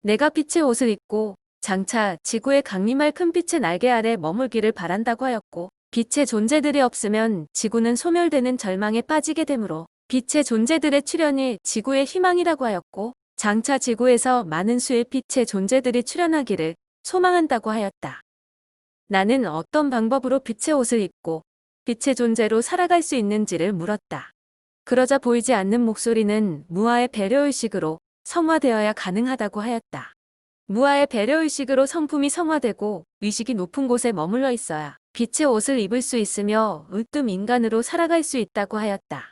내가 빛의 옷을 입고 장차 지구의 강림할 큰 빛의 날개 아래 머물기를 바란다고 하였고, 빛의 존재들이 없으면 지구는 소멸되는 절망에 빠지게 되므로 빛의 존재들의 출현이 지구의 희망이라고 하였고, 장차 지구에서 많은 수의 빛의 존재들이 출현하기를 소망한다고 하였다. 나는 어떤 방법으로 빛의 옷을 입고 빛의 존재로 살아갈 수 있는지를 물었다. 그러자 보이지 않는 목소리는 무아의 배려의식으로 성화되어야 가능하다고 하였다. 무아의 배려의식으로 성품이 성화되고 의식이 높은 곳에 머물러 있어야 빛의 옷을 입을 수 있으며 으뜸 인간으로 살아갈 수 있다고 하였다.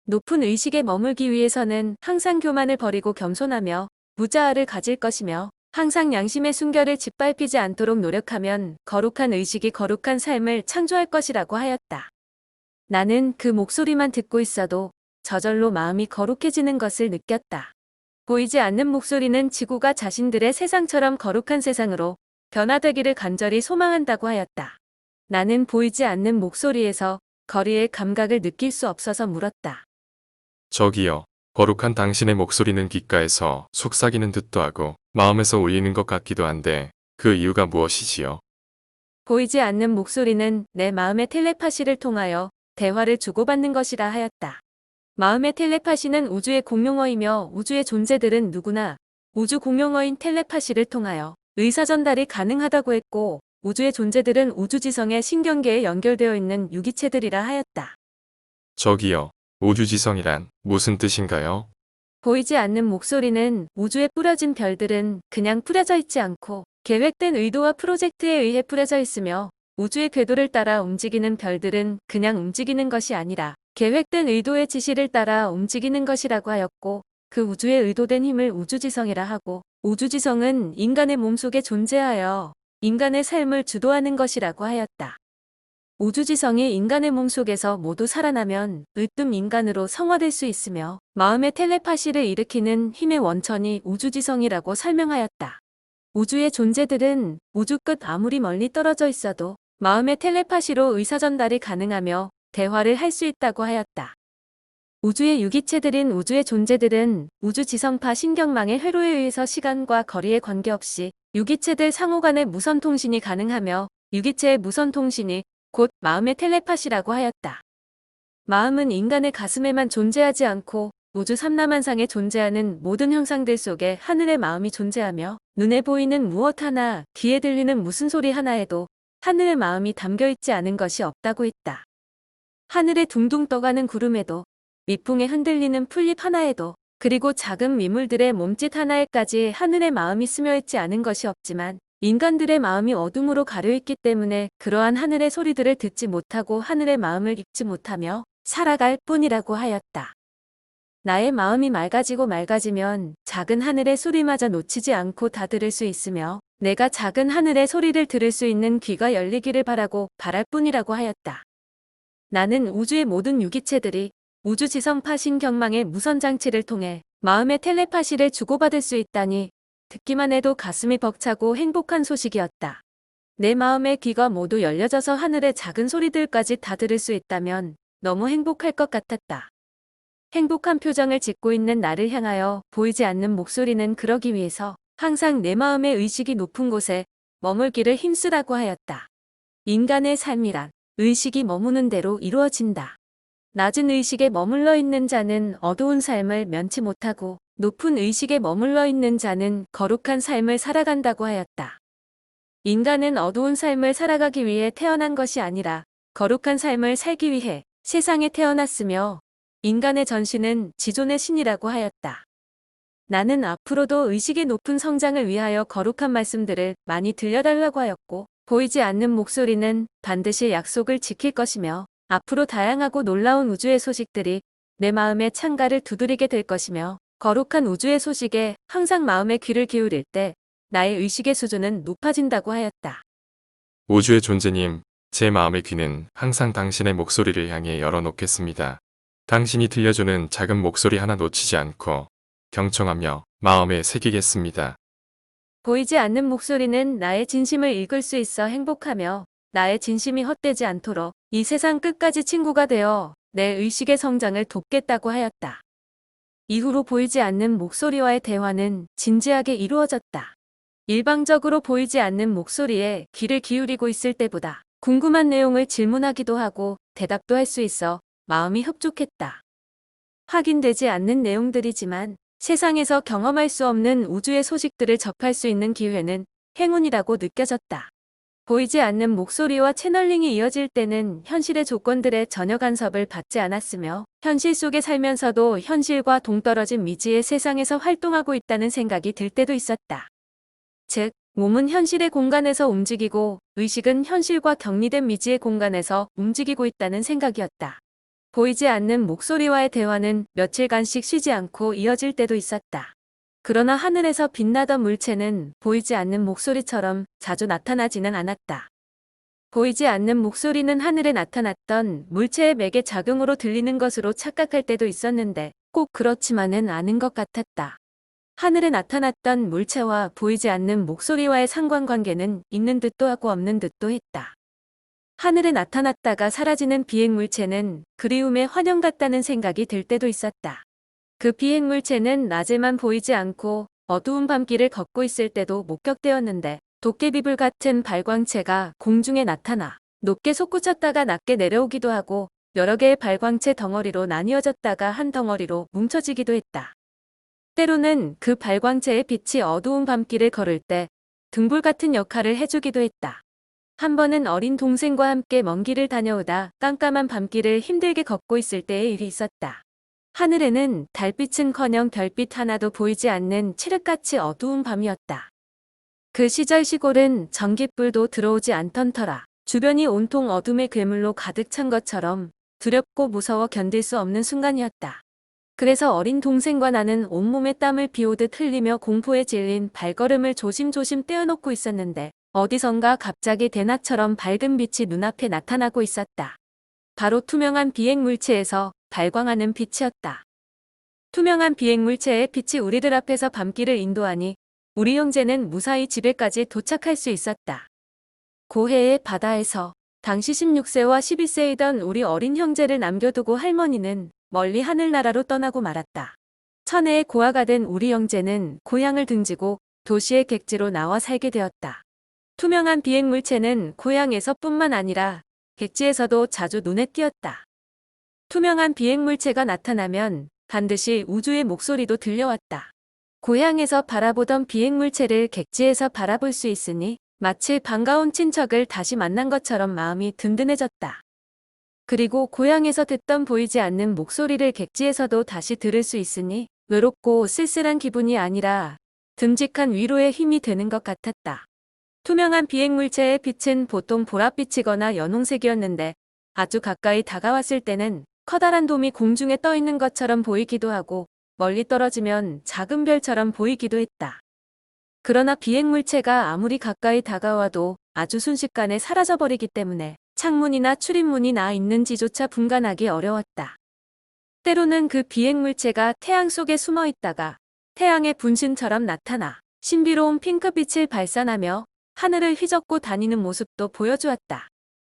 높은 의식에 머물기 위해서는 항상 교만을 버리고 겸손하며 무자아를 가질 것이며 항상 양심의 순결을 짓밟히지 않도록 노력하면 거룩한 의식이 거룩한 삶을 창조할 것이라고 하였다. 나는 그 목소리만 듣고 있어도 저절로 마음이 거룩해지는 것을 느꼈다. 보이지 않는 목소리는 지구가 자신들의 세상처럼 거룩한 세상으로 변화되기를 간절히 소망한다고 하였다. 나는 보이지 않는 목소리에서 거리의 감각을 느낄 수 없어서 물었다. 저기요. 거룩한 당신의 목소리는 귓가에서 속삭이는 듯도 하고 마음에서 울리는 것 같기도 한데 그 이유가 무엇이지요? 보이지 않는 목소리는 내 마음의 텔레파시를 통하여 대화를 주고받는 것이라 하였다. 마음의 텔레파시는 우주의 공용어이며 우주의 존재들은 누구나 우주 공용어인 텔레파시를 통하여 의사전달이 가능하다고 했고, 우주의 존재들은 우주지성의 신경계에 연결되어 있는 유기체들이라 하였다. 저기요. 우주지성이란 무슨 뜻인가요? 보이지 않는 목소리는 우주에 뿌려진 별들은 그냥 뿌려져 있지 않고 계획된 의도와 프로젝트에 의해 뿌려져 있으며, 우주의 궤도를 따라 움직이는 별들은 그냥 움직이는 것이 아니라 계획된 의도의 지시를 따라 움직이는 것이라고 하였고, 그 우주의 의도된 힘을 우주지성이라 하고, 우주지성은 인간의 몸속에 존재하여 인간의 삶을 주도하는 것이라고 하였다. 우주지성이 인간의 몸속에서 모두 살아나면 으뜸 인간으로 성화될 수 있으며, 마음의 텔레파시를 일으키는 힘의 원천이 우주지성이라고 설명하였다. 우주의 존재들은 우주 끝 아무리 멀리 떨어져 있어도 마음의 텔레파시로 의사전달이 가능하며 대화를 할 수 있다고 하였다. 우주의 유기체들인 우주의 존재들은 우주지성파 신경망의 회로에 의해서 시간과 거리에 관계없이 유기체들 상호 간의 무선통신이 가능하며, 유기체의 무선통신이 곧 마음의 텔레파시라고 하였다. 마음은 인간의 가슴에만 존재하지 않고 우주 삼라만상에 존재하는 모든 형상들 속에 하늘의 마음이 존재하며, 눈에 보이는 무엇 하나, 귀에 들리는 무슨 소리 하나에도 하늘의 마음이 담겨있지 않은 것이 없다고 했다. 하늘에 둥둥 떠가는 구름에도, 미풍에 흔들리는 풀잎 하나에도, 그리고 작은 미물들의 몸짓 하나에까지 하늘의 마음이 스며있지 않은 것이 없지만, 인간들의 마음이 어둠으로 가려있기 때문에 그러한 하늘의 소리들을 듣지 못하고 하늘의 마음을 읽지 못하며 살아갈 뿐이라고 하였다. 나의 마음이 맑아지고 맑아지면 작은 하늘의 소리마저 놓치지 않고 다 들을 수 있으며, 내가 작은 하늘의 소리를 들을 수 있는 귀가 열리기를 바라고 바랄 뿐이라고 하였다. 나는 우주의 모든 유기체들이 우주지성파 신경망의 무선장치를 통해 마음의 텔레파시를 주고받을 수 있다니 듣기만 해도 가슴이 벅차고 행복한 소식이었다. 내 마음의 귀가 모두 열려져서 하늘의 작은 소리들까지 다 들을 수 있다면 너무 행복할 것 같았다. 행복한 표정을 짓고 있는 나를 향하여 보이지 않는 목소리는 그러기 위해서 항상 내 마음의 의식이 높은 곳에 머물기를 힘쓰라고 하였다. 인간의 삶이란 의식이 머무는 대로 이루어진다. 낮은 의식에 머물러 있는 자는 어두운 삶을 면치 못하고, 높은 의식에 머물러 있는 자는 거룩한 삶을 살아간다고 하였다. 인간은 어두운 삶을 살아가기 위해 태어난 것이 아니라 거룩한 삶을 살기 위해 세상에 태어났으며, 인간의 전신은 지존의 신이라고 하였다. 나는 앞으로도 의식의 높은 성장을 위하여 거룩한 말씀들을 많이 들려달라고 하였고, 보이지 않는 목소리는 반드시 약속을 지킬 것이며, 앞으로 다양하고 놀라운 우주의 소식들이 내 마음의 창가를 두드리게 될 것이며, 거룩한 우주의 소식에 항상 마음의 귀를 기울일 때 나의 의식의 수준은 높아진다고 하였다. 우주의 존재님, 제 마음의 귀는 항상 당신의 목소리를 향해 열어놓겠습니다. 당신이 들려주는 작은 목소리 하나 놓치지 않고 경청하며 마음에 새기겠습니다. 보이지 않는 목소리는 나의 진심을 읽을 수 있어 행복하며, 나의 진심이 헛되지 않도록 이 세상 끝까지 친구가 되어 내 의식의 성장을 돕겠다고 하였다. 이후로 보이지 않는 목소리와의 대화는 진지하게 이루어졌다. 일방적으로 보이지 않는 목소리에 귀를 기울이고 있을 때보다 궁금한 내용을 질문하기도 하고 대답도 할 수 있어 마음이 흡족했다. 확인되지 않는 내용들이지만 세상에서 경험할 수 없는 우주의 소식들을 접할 수 있는 기회는 행운이라고 느껴졌다. 보이지 않는 목소리와 채널링이 이어질 때는 현실의 조건들에 전혀 간섭을 받지 않았으며 현실 속에 살면서도 현실과 동떨어진 미지의 세상에서 활동하고 있다는 생각이 들 때도 있었다. 즉, 몸은 현실의 공간에서 움직이고 의식은 현실과 격리된 미지의 공간에서 움직이고 있다는 생각이었다. 보이지 않는 목소리와의 대화는 며칠간씩 쉬지 않고 이어질 때도 있었다. 그러나 하늘에서 빛나던 물체는 보이지 않는 목소리처럼 자주 나타나지는 않았다. 보이지 않는 목소리는 하늘에 나타났던 물체의 맥의 작용으로 들리는 것으로 착각할 때도 있었는데 꼭 그렇지만은 않은 것 같았다. 하늘에 나타났던 물체와 보이지 않는 목소리와의 상관관계는 있는 듯도 하고 없는 듯도 했다. 하늘에 나타났다가 사라지는 비행물체는 그리움의 환영 같다는 생각이 들 때도 있었다. 그 비행물체는 낮에만 보이지 않고 어두운 밤길을 걷고 있을 때도 목격되었는데 도깨비불 같은 발광체가 공중에 나타나 높게 솟구쳤다가 낮게 내려오기도 하고 여러 개의 발광체 덩어리로 나뉘어졌다가 한 덩어리로 뭉쳐지기도 했다. 때로는 그 발광체의 빛이 어두운 밤길을 걸을 때 등불 같은 역할을 해주기도 했다. 한 번은 어린 동생과 함께 먼 길을 다녀오다 깜깜한 밤길을 힘들게 걷고 있을 때의 일이 있었다. 하늘에는 달빛은커녕 별빛 하나도 보이지 않는 칠흑같이 어두운 밤이었다. 그 시절 시골은 전깃불도 들어오지 않던 터라 주변이 온통 어둠의 괴물로 가득 찬 것처럼 두렵고 무서워 견딜 수 없는 순간이었다. 그래서 어린 동생과 나는 온몸에 땀을 비오듯 흘리며 공포에 질린 발걸음을 조심조심 떼어놓고 있었는데 어디선가 갑자기 대낮처럼 밝은 빛이 눈앞에 나타나고 있었다. 바로 투명한 비행물체에서 발광하는 빛이었다. 투명한 비행물체의 빛이 우리들 앞에서 밤길을 인도하니 우리 형제는 무사히 집에까지 도착할 수 있었다. 고해의 바다에서 당시 16세와 12세이던 우리 어린 형제를 남겨두고 할머니는 멀리 하늘나라로 떠나고 말았다. 천혜의 고아가 된 우리 형제는 고향을 등지고 도시의 객지로 나와 살게 되었다. 투명한 비행물체는 고향에서 뿐만 아니라 객지에서도 자주 눈에 띄었다. 투명한 비행물체가 나타나면 반드시 우주의 목소리도 들려왔다. 고향에서 바라보던 비행물체를 객지에서 바라볼 수 있으니 마치 반가운 친척을 다시 만난 것처럼 마음이 든든해졌다. 그리고 고향에서 듣던 보이지 않는 목소리를 객지에서도 다시 들을 수 있으니 외롭고 쓸쓸한 기분이 아니라 듬직한 위로의 힘이 되는 것 같았다. 투명한 비행물체의 빛은 보통 보랏빛이거나 연홍색이었는데 아주 가까이 다가왔을 때는 커다란 돔이 공중에 떠 있는 것처럼 보이기도 하고 멀리 떨어지면 작은 별처럼 보이기도 했다. 그러나 비행물체가 아무리 가까이 다가와도 아주 순식간에 사라져버리기 때문에 창문이나 출입문이 나 있는지조차 분간하기 어려웠다. 때로는 그 비행물체가 태양 속에 숨어 있다가 태양의 분신처럼 나타나 신비로운 핑크빛을 발산하며 하늘을 휘젓고 다니는 모습도 보여주었다.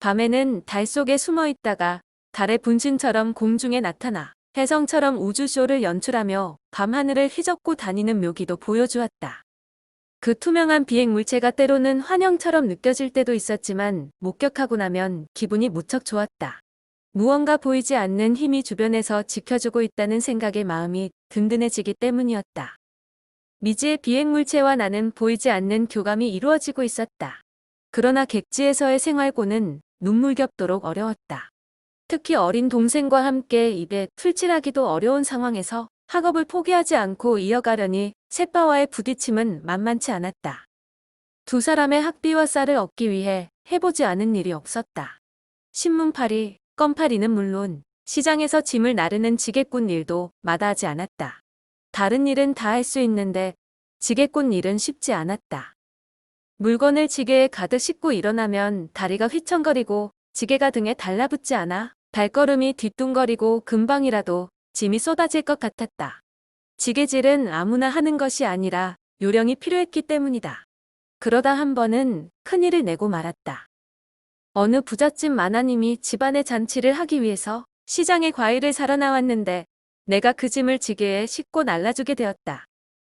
밤에는 달 속에 숨어 있다가 달의 분신처럼 공중에 나타나 혜성처럼 우주쇼를 연출하며 밤하늘을 휘젓고 다니는 묘기도 보여주었다. 그 투명한 비행물체가 때로는 환영처럼 느껴질 때도 있었지만 목격하고 나면 기분이 무척 좋았다. 무언가 보이지 않는 힘이 주변에서 지켜주고 있다는 생각에 마음이 든든해지기 때문이었다. 미지의 비행물체와 나는 보이지 않는 교감이 이루어지고 있었다. 그러나 객지에서의 생활고는 눈물겹도록 어려웠다. 특히 어린 동생과 함께 입에 풀칠하기도 어려운 상황에서 학업을 포기하지 않고 이어가려니 셋바와의 부딪힘은 만만치 않았다. 두 사람의 학비와 쌀을 얻기 위해 해보지 않은 일이 없었다. 신문팔이, 껌팔이는 물론 시장에서 짐을 나르는 지게꾼 일도 마다하지 않았다. 다른 일은 다 할 수 있는데 지게꾼 일은 쉽지 않았다. 물건을 지게에 가득 싣고 일어나면 다리가 휘청거리고 지게가 등에 달라붙지 않아 발걸음이 뒤뚱거리고 금방이라도 짐이 쏟아질 것 같았다. 지게질은 아무나 하는 것이 아니라 요령이 필요했기 때문이다. 그러다 한 번은 큰일을 내고 말았다. 어느 부잣집 마나님이 집안의 잔치를 하기 위해서 시장에 과일을 사러 나왔는데 내가 그 짐을 지게에 싣고 날라주게 되었다.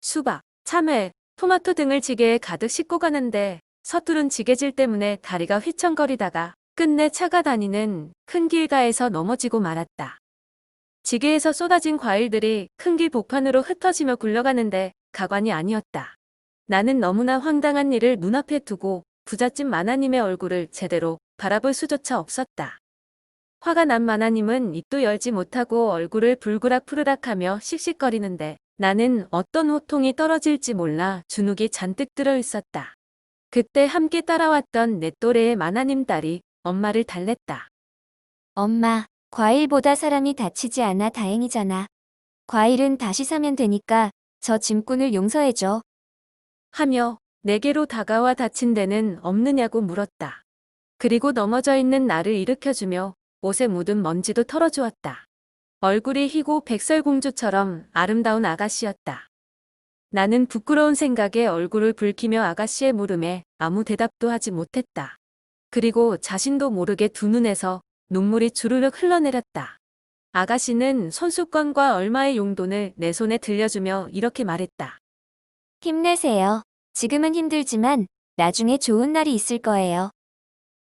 수박, 참외, 토마토 등을 지게에 가득 싣고 가는데 서투른 지게질 때문에 다리가 휘청거리다가 끝내 차가 다니는 큰 길가에서 넘어지고 말았다. 지게에서 쏟아진 과일들이 큰 길 복판으로 흩어지며 굴러가는데 가관이 아니었다. 나는 너무나 황당한 일을 눈앞에 두고 부잣집 마나님의 얼굴을 제대로 바라볼 수조차 없었다. 화가 난 마나님은 입도 열지 못하고 얼굴을 불그락 푸르락하며 씩씩거리는데 나는 어떤 호통이 떨어질지 몰라 주눅이 잔뜩 들어 있었다. 그때 함께 따라왔던 내 또래의 마나님 딸이 엄마를 달랬다. 엄마, 과일보다 사람이 다치지 않아 다행이잖아. 과일은 다시 사면 되니까 저 짐꾼을 용서해줘. 하며 내게로 다가와 다친 데는 없느냐고 물었다. 그리고 넘어져 있는 나를 일으켜주며 옷에 묻은 먼지도 털어주었다. 얼굴이 희고 백설공주처럼 아름다운 아가씨였다. 나는 부끄러운 생각에 얼굴을 붉히며 아가씨의 물음에 아무 대답도 하지 못했다. 그리고 자신도 모르게 두 눈에서 눈물이 주르륵 흘러내렸다. 아가씨는 손수건과 얼마의 용돈을 내 손에 들려주며 이렇게 말했다. 힘내세요. 지금은 힘들지만 나중에 좋은 날이 있을 거예요.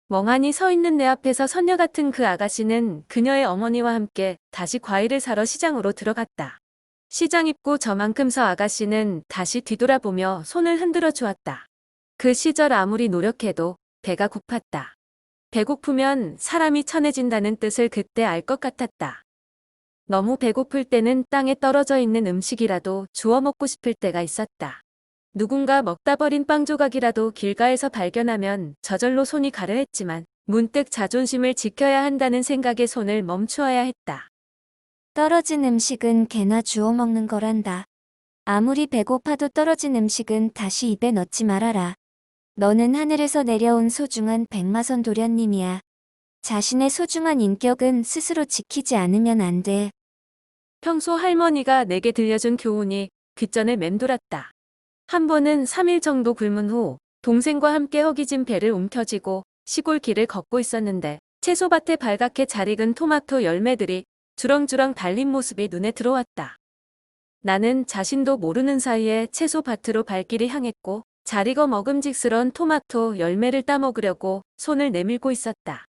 멍하니 서 있는 내 앞에서 선녀 같은 그 아가씨는 그녀의 어머니와 함께 다시 과일을 사러 시장으로 들어갔다. 시장 입구 저만큼 서 아가씨는 다시 뒤돌아보며 손을 흔들어 주었다. 그 시절 아무리 노력해도 배가 고팠다. 배고프면 사람이 천해진다는 뜻을 그때 알 것 같았다. 너무 배고플 때는 땅에 떨어져 있는 음식이라도 주워 먹고 싶을 때가 있었다. 누군가 먹다 버린 빵 조각이라도 길가에서 발견하면 저절로 손이 가려 했지만 문득 자존심을 지켜야 한다는 생각에 손을 멈추어야 했다. 떨어진 음식은 개나 주워 먹는 거란다. 아무리 배고파도 떨어진 음식은 다시 입에 넣지 말아라. 너는 하늘에서 내려온 소중한 백마선 도련님이야. 자신의 소중한 인격은 스스로 지키지 않으면 안 돼. 평소 할머니가 내게 들려준 교훈이 귓전을 맴돌았다. 한 번은 3일 정도 굶은 후 동생과 함께 허기진 배를 움켜쥐고 시골 길을 걷고 있었는데 채소밭에 발갛게 잘 익은 토마토 열매들이 주렁주렁 달린 모습이 눈에 들어왔다. 나는 자신도 모르는 사이에 채소밭으로 발길이 향했고 잘 익어 먹음직스러운 토마토 열매를 따먹으려고 손을 내밀고 있었다.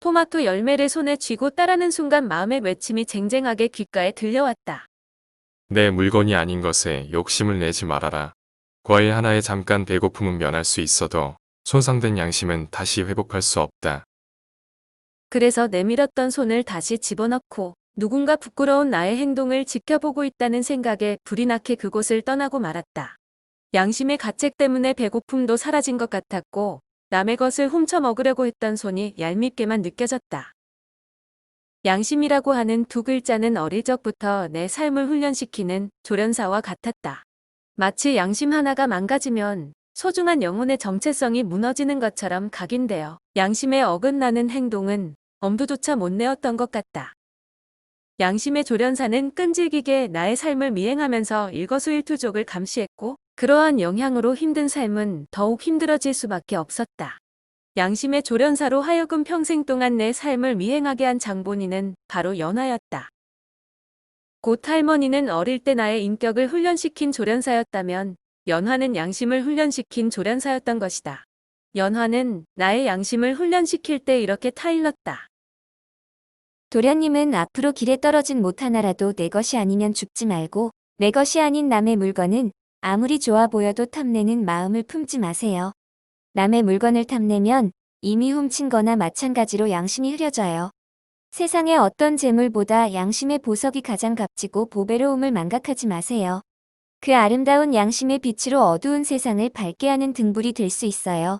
토마토 열매를 손에 쥐고 따라는 순간 마음의 외침이 쟁쟁하게 귓가에 들려왔다. 내 물건이 아닌 것에 욕심을 내지 말아라. 과일 하나에 잠깐 배고픔은 면할 수 있어도 손상된 양심은 다시 회복할 수 없다. 그래서 내밀었던 손을 다시 집어넣고 누군가 부끄러운 나의 행동을 지켜보고 있다는 생각에 불이 나게 그곳을 떠나고 말았다. 양심의 가책 때문에 배고픔도 사라진 것 같았고 남의 것을 훔쳐 먹으려고 했던 손이 얄밉게만 느껴졌다. 양심이라고 하는 두 글자는 어릴 적부터 내 삶을 훈련시키는 조련사와 같았다. 마치 양심 하나가 망가지면 소중한 영혼의 정체성이 무너지는 것처럼 각인되어 양심에 어긋나는 행동은 엄두조차 못 내었던 것 같다. 양심의 조련사는 끈질기게 나의 삶을 미행하면서 일거수일투족을 감시했고 그러한 영향으로 힘든 삶은 더욱 힘들어질 수밖에 없었다. 양심의 조련사로 하여금 평생 동안 내 삶을 미행하게 한 장본인은 바로 연화였다. 곧 할머니는 어릴 때 나의 인격을 훈련시킨 조련사였다면 연화는 양심을 훈련시킨 조련사였던 것이다. 연화는 나의 양심을 훈련시킬 때 이렇게 타일렀다. 도련님은 앞으로 길에 떨어진 못 하나라도 내 것이 아니면 줍지 말고 내 것이 아닌 남의 물건은 아무리 좋아 보여도 탐내는 마음을 품지 마세요. 남의 물건을 탐내면 이미 훔친 거나 마찬가지로 양심이 흐려져요. 세상의 어떤 재물보다 양심의 보석이 가장 값지고 보배로움을 망각하지 마세요. 그 아름다운 양심의 빛으로 어두운 세상을 밝게 하는 등불이 될 수 있어요.